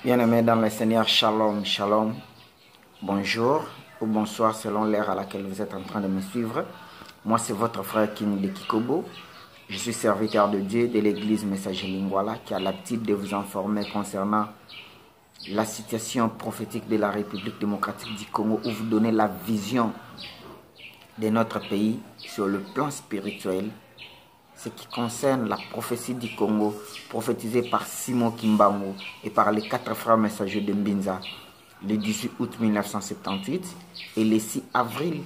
Bien-aimés dans le Seigneur, shalom, shalom, bonjour ou bonsoir selon l'heure à laquelle vous êtes en train de me suivre. Moi, c'est votre frère King de Kikobo. Je suis serviteur de Dieu de l'église Messager Lingwala qui a l'habitude de vous informer concernant la situation prophétique de la République démocratique du Congo, où vous donnez la vision de notre pays sur le plan spirituel, ce qui concerne la prophétie du Congo, prophétisée par Simon Kimbangu et par les 4 frères messagers de Mbinza, le 18 août 1978 et le 6 avril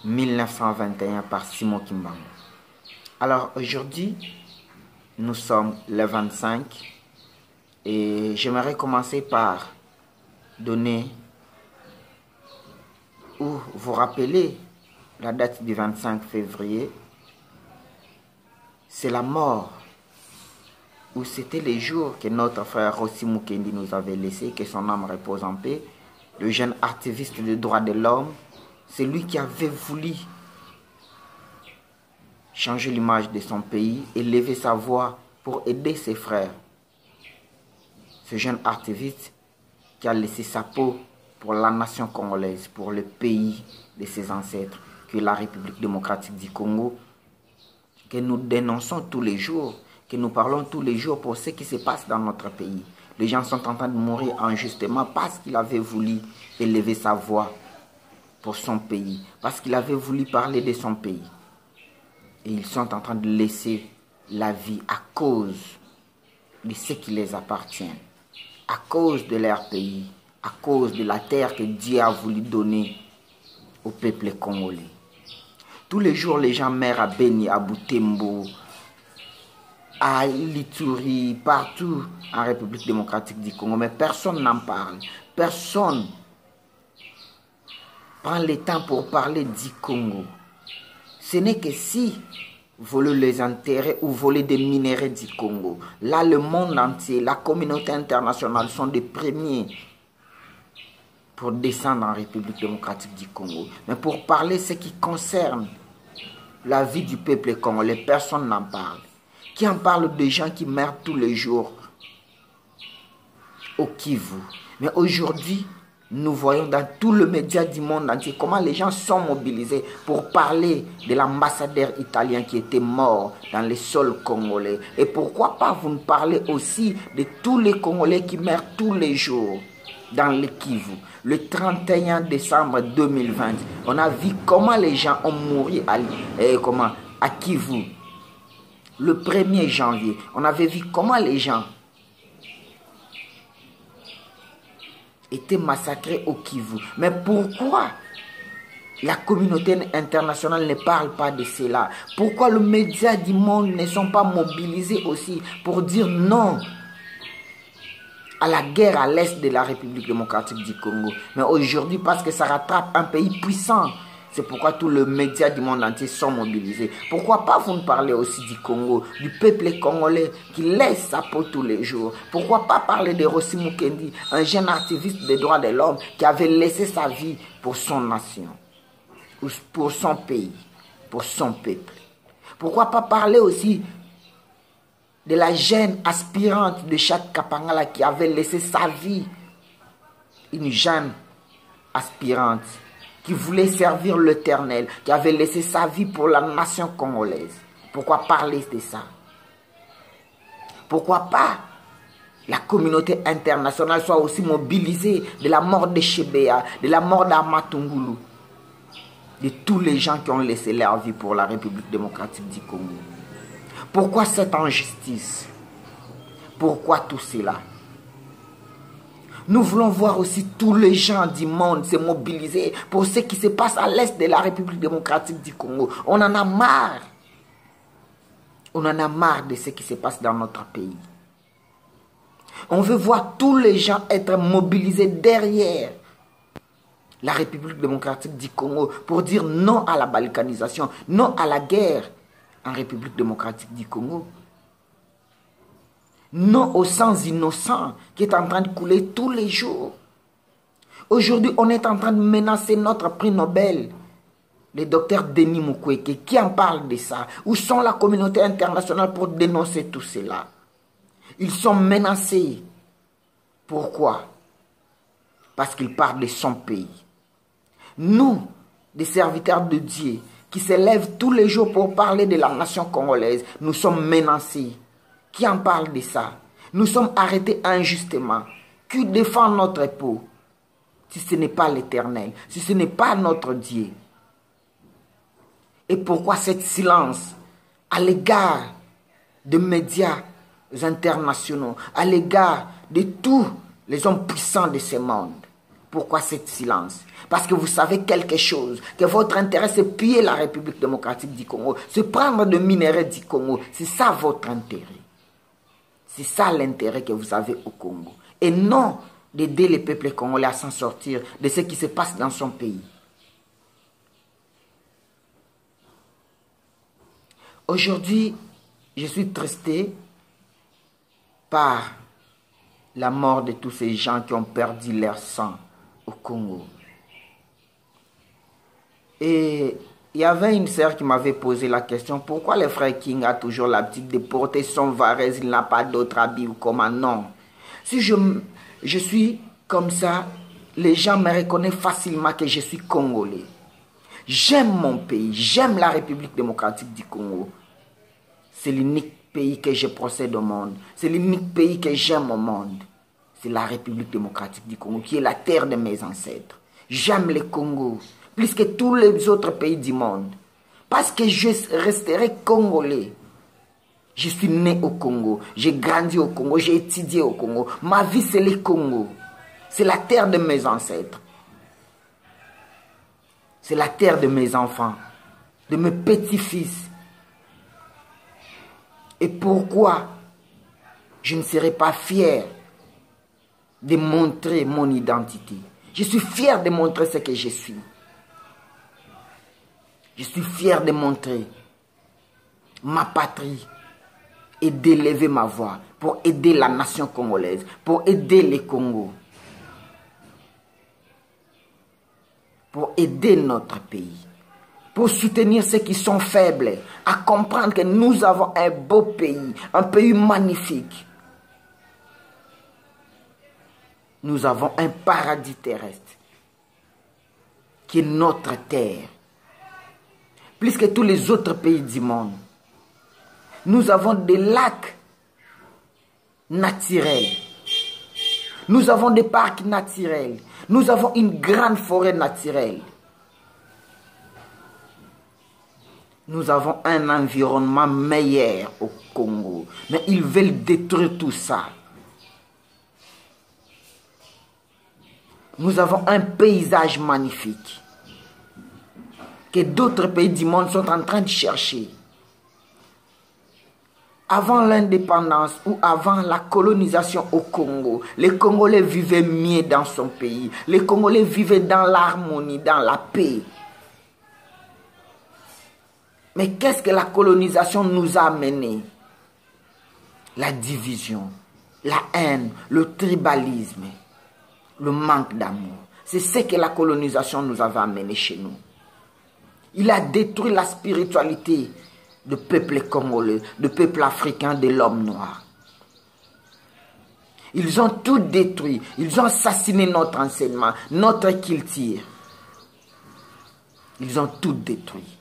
1921 par Simon Kimbangu. Alors aujourd'hui, nous sommes le 25 et j'aimerais commencer par donner ou vous rappeler la date du 25 février. C'est la mort, ou c'était les jours que notre frère Rossi Mukendi nous avait laissé, que son âme repose en paix, le jeune activiste des droits de l'homme, c'est lui qui avait voulu changer l'image de son pays et lever sa voix pour aider ses frères. Ce jeune activiste qui a laissé sa peau pour la nation congolaise, pour le pays de ses ancêtres, que la République démocratique du Congo, que nous dénonçons tous les jours, que nous parlons tous les jours pour ce qui se passe dans notre pays. Les gens sont en train de mourir injustement parce qu'il avait voulu élever sa voix pour son pays, parce qu'il avait voulu parler de son pays. Et ils sont en train de laisser la vie à cause de ce qui les appartient, à cause de leur pays, à cause de la terre que Dieu a voulu donner au peuple congolais. Tous les jours, les gens meurent à Beni, à Butembo, à Lituri, partout en République démocratique du Congo. Mais personne n'en parle. Personne prend le temps pour parler du Congo. Ce n'est que si voler les intérêts ou voler des minéraux du Congo. Là, le monde entier, la communauté internationale sont des premiers pour descendre en République démocratique du Congo. Mais pour parler ce qui concerne la vie du peuple congolais, personne n'en parle. Qui en parle des gens qui meurent tous les jours au Kivu. Mais aujourd'hui, nous voyons dans tout le média du monde entier comment les gens sont mobilisés pour parler de l'ambassadeur italien qui était mort dans les sols congolais. Et pourquoi pas vous ne parlez aussi de tous les Congolais qui meurent tous les jours dans le Kivu. Le 31 décembre 2020, on a vu comment les gens ont mouru à Kivu. Le 1er janvier, on avait vu comment les gens étaient massacrés au Kivu. Mais pourquoi la communauté internationale ne parle pas de cela? Pourquoi les médias du monde ne sont pas mobilisés aussi pour dire non à la guerre à l'est de la République démocratique du Congo? Mais aujourd'hui, parce que ça rattrape un pays puissant, c'est pourquoi tous les médias du monde entier sont mobilisés. Pourquoi pas vous ne parlez aussi du Congo, du peuple congolais qui laisse sa peau tous les jours? Pourquoi pas parler de Rossi Mukendi, un jeune activiste des droits de l'homme qui avait laissé sa vie pour son nation, pour son pays, pour son peuple? Pourquoi pas parler aussi de la jeune aspirante de Chat Kapangala qui avait laissé sa vie, une jeune aspirante qui voulait servir l'Éternel, qui avait laissé sa vie pour la nation congolaise? Pourquoi parler de ça? Pourquoi pas la communauté internationale soit aussi mobilisée de la mort de Chebea, de la mort d'Amatungulu, de tous les gens qui ont laissé leur vie pour la République démocratique du Congo? Pourquoi cette injustice? Pourquoi tout cela? Nous voulons voir aussi tous les gens du monde se mobiliser pour ce qui se passe à l'est de la République démocratique du Congo. On en a marre. On en a marre de ce qui se passe dans notre pays. On veut voir tous les gens être mobilisés derrière la République démocratique du Congo pour dire non à la balkanisation, non à la guerre en République démocratique du Congo. Non au sang innocent qui est en train de couler tous les jours. Aujourd'hui, on est en train de menacer notre prix Nobel, le docteur Denis Mukwege. Qui en parle de ça? Où sont la communauté internationale pour dénoncer tout cela? Ils sont menacés Pourquoi? Parce qu'il parle de son pays. Nous, des serviteurs de Dieu, qui se lèvent tous les jours pour parler de la nation congolaise, nous sommes menacés. Qui en parle de ça? Nous sommes arrêtés injustement. Qui défend notre peau? Si ce n'est pas l'Éternel, si ce n'est pas notre Dieu. Et pourquoi ce silence à l'égard des médias internationaux, à l'égard de tous les hommes puissants de ce monde? Pourquoi ce silence? Parce que vous savez quelque chose, que votre intérêt c'est piller la République démocratique du Congo, se prendre de minerais du Congo. C'est ça votre intérêt. C'est ça l'intérêt que vous avez au Congo. Et non d'aider les peuples congolais à s'en sortir de ce qui se passe dans son pays. Aujourd'hui, je suis tristé par la mort de tous ces gens qui ont perdu leur sang au Congo. Et il y avait une sœur qui m'avait posé la question, pourquoi le frère King a toujours l'habitude de porter son varèse, il n'a pas d'autre habit ou comment? Non. Si je suis comme ça, les gens me reconnaissent facilement que je suis congolais. J'aime mon pays, j'aime la République démocratique du Congo. C'est l'unique pays que je possède au monde. C'est l'unique pays que j'aime au monde. C'est la République démocratique du Congo, qui est la terre de mes ancêtres. J'aime le Congo, plus que tous les autres pays du monde. Parce que je resterai congolais. Je suis né au Congo, j'ai grandi au Congo, j'ai étudié au Congo. Ma vie, c'est le Congo. C'est la terre de mes ancêtres. C'est la terre de mes enfants, de mes petits-fils. Et pourquoi je ne serai pas fier de montrer mon identité? Je suis fier de montrer ce que je suis. Je suis fier de montrer ma patrie et d'élever ma voix pour aider la nation congolaise, pour aider les Congos, pour aider notre pays, pour soutenir ceux qui sont faibles, à comprendre que nous avons un beau pays, un pays magnifique. Nous avons un paradis terrestre qui est notre terre. Plus que tous les autres pays du monde. Nous avons des lacs naturels. Nous avons des parcs naturels. Nous avons une grande forêt naturelle. Nous avons un environnement meilleur au Congo. Mais ils veulent détruire tout ça. Nous avons un paysage magnifique que d'autres pays du monde sont en train de chercher. Avant l'indépendance ou avant la colonisation au Congo, les Congolais vivaient mieux dans son pays. Les Congolais vivaient dans l'harmonie, dans la paix. Mais qu'est-ce que la colonisation nous a amené? La division, la haine, le tribalisme, le manque d'amour. C'est ce que la colonisation nous avait amené chez nous. Il a détruit la spiritualité du peuple congolais, du peuple africain, de l'homme noir. Ils ont tout détruit. Ils ont assassiné notre enseignement, notre culture. Ils ont tout détruit.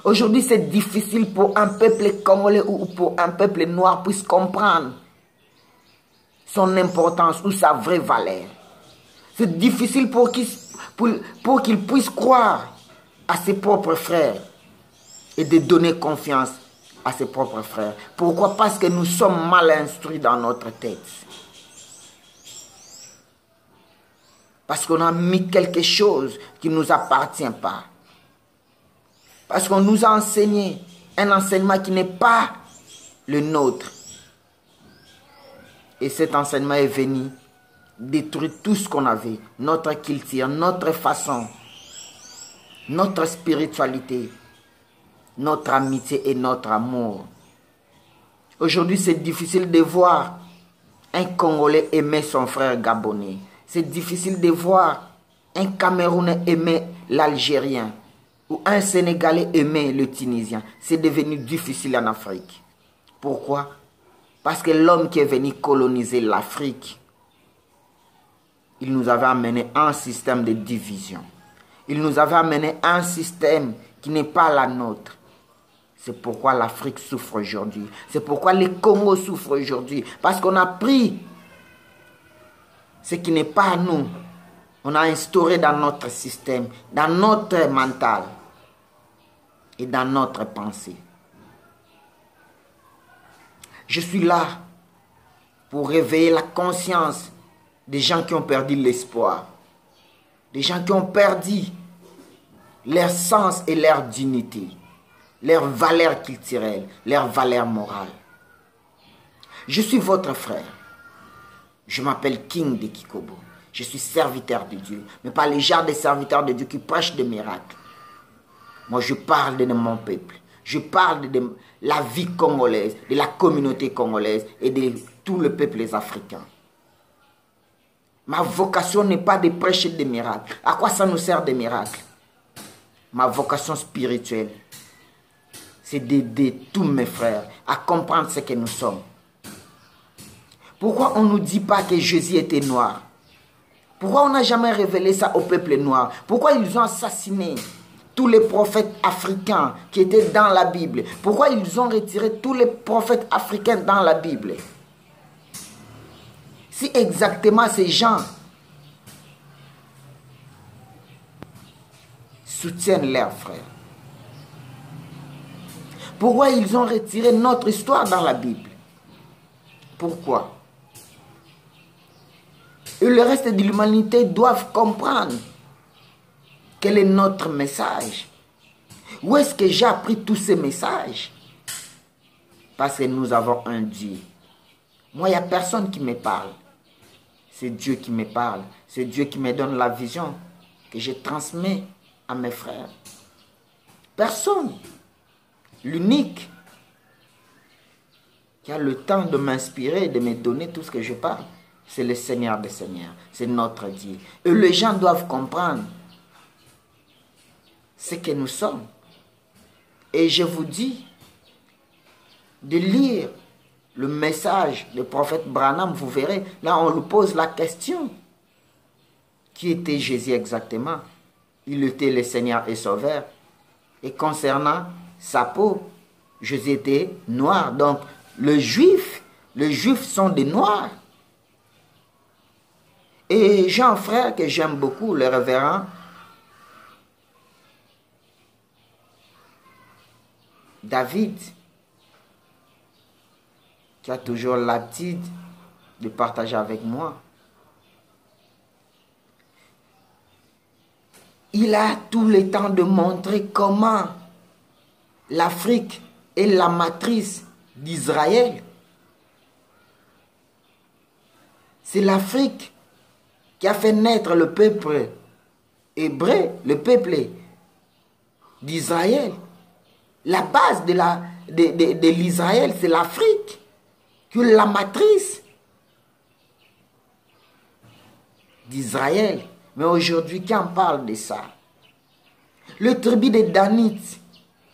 Aujourd'hui, c'est difficile pour un peuple congolais ou pour un peuple noir puisse comprendre son importance ou sa vraie valeur. C'est difficile pour qu'il puisse croire à ses propres frères et de donner confiance à ses propres frères. Pourquoi? Parce que nous sommes mal instruits dans notre tête. Parce qu'on a mis quelque chose qui ne nous appartient pas. Parce qu'on nous a enseigné un enseignement qui n'est pas le nôtre. Et cet enseignement est venu détruire tout ce qu'on avait. Notre culture, notre façon, notre spiritualité, notre amitié et notre amour. Aujourd'hui, c'est difficile de voir un Congolais aimer son frère gabonais. C'est difficile de voir un Camerounais aimer l'Algérien ou un Sénégalais aimer le Tunisien. C'est devenu difficile en Afrique. Pourquoi? Parce que l'homme qui est venu coloniser l'Afrique il nous avait amené un système de division. Il nous avait amené un système qui n'est pas la nôtre. C'est pourquoi l'Afrique souffre aujourd'hui. C'est pourquoi les Congos souffrent aujourd'hui. Parce qu'on a pris ce qui n'est pas à nous. On a instauré dans notre système, dans notre mental et dans notre pensée. Je suis là pour réveiller la conscience des gens qui ont perdu l'espoir. Des gens qui ont perdu leur sens et leur dignité, leur valeur culturelle, leur valeur morale. Je suis votre frère. Je m'appelle King de Kikobo. Je suis serviteur de Dieu, mais pas les genres de serviteurs de Dieu qui prêchent des miracles. Moi, je parle de mon peuple. Je parle de la vie congolaise, de la communauté congolaise et de tout le peuple africain. Ma vocation n'est pas de prêcher des miracles. À quoi ça nous sert des miracles? Ma vocation spirituelle, c'est d'aider tous mes frères à comprendre ce que nous sommes. Pourquoi on ne nous dit pas que Jésus était noir? Pourquoi on n'a jamais révélé ça au peuple noir? Pourquoi ils ont assassiné tous les prophètes africains qui étaient dans la Bible? Pourquoi ils ont retiré tous les prophètes africains dans la Bible? Si exactement ces gens soutiennent leurs frères, pourquoi ils ont retiré notre histoire dans la Bible? Pourquoi? Et le reste de l'humanité doivent comprendre quel est notre message. Où est-ce que j'ai appris tous ces messages? Parce que nous avons un Dieu. Moi, il n'y a personne qui me parle. C'est Dieu qui me parle. C'est Dieu qui me donne la vision que je transmets à mes frères. Personne. L'unique qui a le temps de m'inspirer, de me donner tout ce que je parle, c'est le Seigneur des Seigneurs. C'est notre Dieu. Et les gens doivent comprendre ce que nous sommes. Et je vous dis de lire le message du prophète Branham, vous verrez, là on lui pose la question. Qui était Jésus exactement? Il était le Seigneur et Sauveur. Et concernant sa peau, Jésus était noir. Donc les Juifs sont des Noirs. Et j'ai un frère que j'aime beaucoup, le révérend David, qui a toujours l'habitude de partager avec moi. Il a tout le temps de montrer comment l'Afrique est la matrice d'Israël. C'est l'Afrique qui a fait naître le peuple hébreu, le peuple d'Israël. La base de l'Israël, c'est l'Afrique, qui est la matrice d'Israël. Mais aujourd'hui, qui en parle de ça? Le tribu des Danites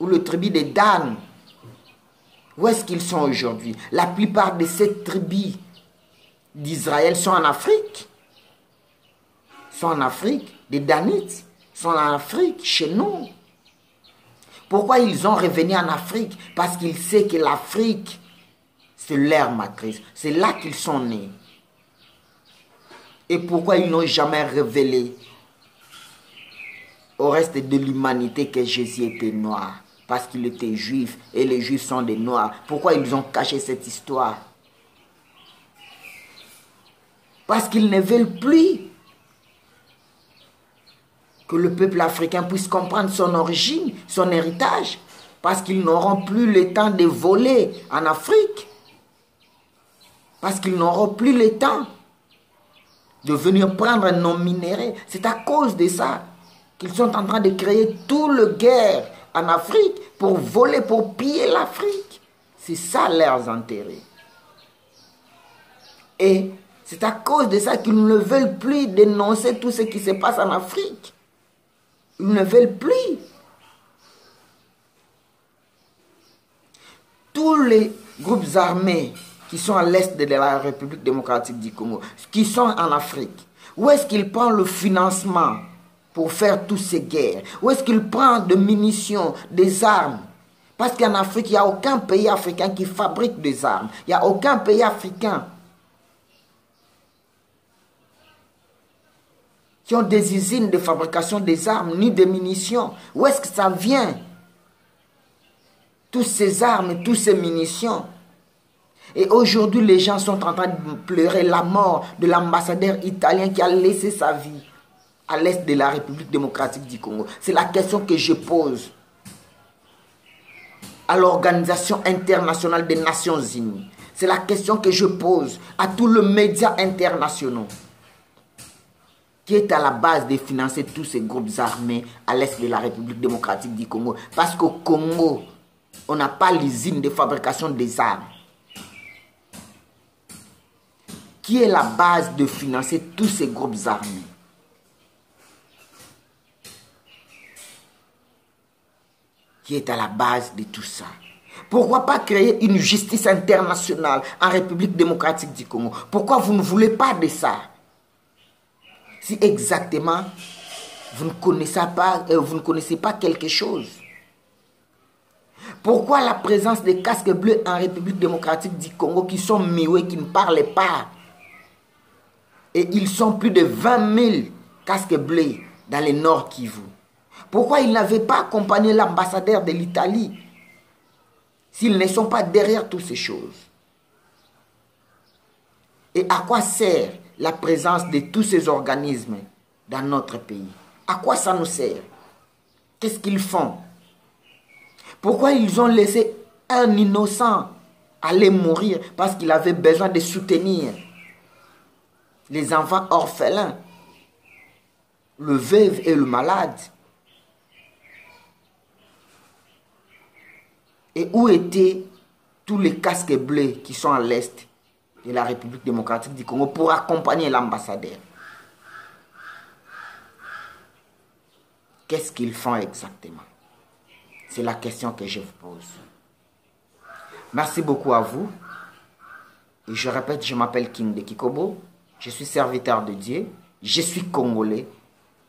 ou le tribu des Dan, où est-ce qu'ils sont aujourd'hui? La plupart de ces tribus d'Israël sont en Afrique. Sont en Afrique. Les Danites sont en Afrique, chez nous. Pourquoi ils ont revenu en Afrique? Parce qu'ils savent que l'Afrique, c'est leur matrice. C'est là qu'ils sont nés. Et pourquoi ils n'ont jamais révélé au reste de l'humanité que Jésus était noir? Parce qu'il était juif et les juifs sont des noirs. Pourquoi ils ont caché cette histoire? Parce qu'ils ne veulent plus que le peuple africain puisse comprendre son origine, son héritage, parce qu'ils n'auront plus le temps de voler en Afrique, parce qu'ils n'auront plus le temps de venir prendre nos minéraux. C'est à cause de ça qu'ils sont en train de créer tout le guerre en Afrique pour voler, pour piller l'Afrique. C'est ça leurs intérêts. Et c'est à cause de ça qu'ils ne veulent plus dénoncer tout ce qui se passe en Afrique. Ils ne veulent plus. Tous les groupes armés qui sont à l'est de la République démocratique du Congo, qui sont en Afrique, Où est-ce qu'il prend le financement pour faire toutes ces guerres? Où est-ce qu'il prend des munitions, des armes? Parce qu'en Afrique, il n'y a aucun pays africain qui fabrique des armes. Il n'y a aucun pays africain qui ont des usines de fabrication des armes, ni des munitions. Où est-ce que ça vient? Toutes ces armes et toutes ces munitions. Et aujourd'hui, les gens sont en train de pleurer la mort de l'ambassadeur italien qui a laissé sa vie à l'est de la République démocratique du Congo. C'est la question que je pose à l'Organisation internationale des Nations Unies. C'est la question que je pose à tous les médias internationaux. Qui est à la base de financer tous ces groupes armés à l'est de la République démocratique du Congo? Parce qu'au Congo, on n'a pas l'usine de fabrication des armes. Qui est la base de financer tous ces groupes armés? Qui est à la base de tout ça? Pourquoi pas créer une justice internationale en République démocratique du Congo? Pourquoi vous ne voulez pas de ça? Si exactement vous ne connaissez pas quelque chose. Pourquoi la présence des casques bleus en République démocratique du Congo qui sont muets, qui ne parlent pas? Et ils sont plus de 20 000 casques bleus dans le Nord Kivu. Pourquoi ils n'avaient pas accompagné l'ambassadeur de l'Italie s'ils ne sont pas derrière toutes ces choses? Et à quoi sert la présence de tous ces organismes dans notre pays? À quoi ça nous sert? Qu'est-ce qu'ils font? Pourquoi ils ont laissé un innocent aller mourir parce qu'il avait besoin de soutenir les enfants orphelins, le veuve et le malade? Et où étaient tous les casques bleus qui sont à l'est de la République démocratique du Congo pour accompagner l'ambassadeur? Qu'est-ce qu'ils font exactement? C'est la question que je vous pose. Merci beaucoup à vous. Et je répète, je m'appelle King de Kikobo. Je suis serviteur de Dieu. Je suis congolais.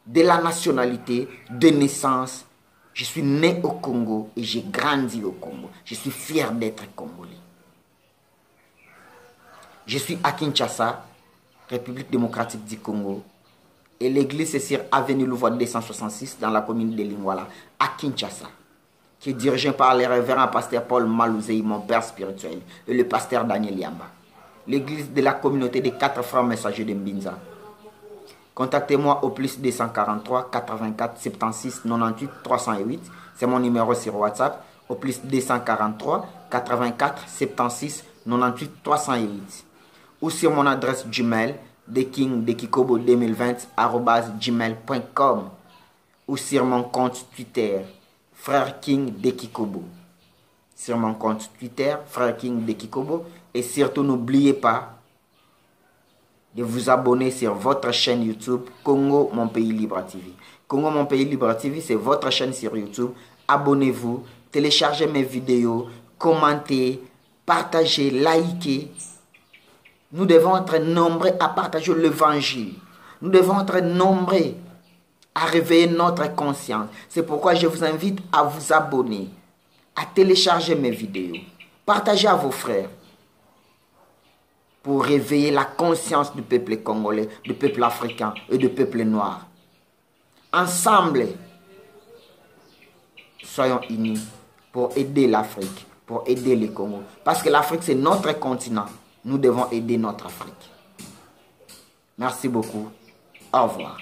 De la nationalité, de naissance. Je suis né au Congo et j'ai grandi au Congo. Je suis fier d'être congolais. Je suis à Kinshasa, République démocratique du Congo. Et l'église est sur Avenue Louvois 266 dans la commune de Lingwala, à Kinshasa, qui est dirigée par le révérend pasteur Paul Malouzei, mon père spirituel, et le pasteur Daniel Yamba. L'église de la communauté des 4 frères messagers de Mbinza. Contactez-moi au plus 243 84 76 98 308. C'est mon numéro sur WhatsApp. Au plus 243 84 76 98 308. Ou sur mon adresse Gmail dekingdekikobo2020@gmail.com. Ou sur mon compte Twitter Frère King de Kikobo. Sur mon compte Twitter Frère King de Kikobo. Et surtout n'oubliez pas de vous abonner sur votre chaîne YouTube Congo Mon Pays Libre TV. Congo Mon Pays Libre TV, c'est votre chaîne sur YouTube. Abonnez-vous, téléchargez mes vidéos, commentez, partagez, likez. Nous devons être nombreux à partager l'évangile. Nous devons être nombreux à réveiller notre conscience. C'est pourquoi je vous invite à vous abonner, à télécharger mes vidéos, partagez à vos frères, pour réveiller la conscience du peuple congolais, du peuple africain et du peuple noir. Ensemble, soyons unis pour aider l'Afrique, pour aider le Congo. Parce que l'Afrique, c'est notre continent. Nous devons aider notre Afrique. Merci beaucoup. Au revoir.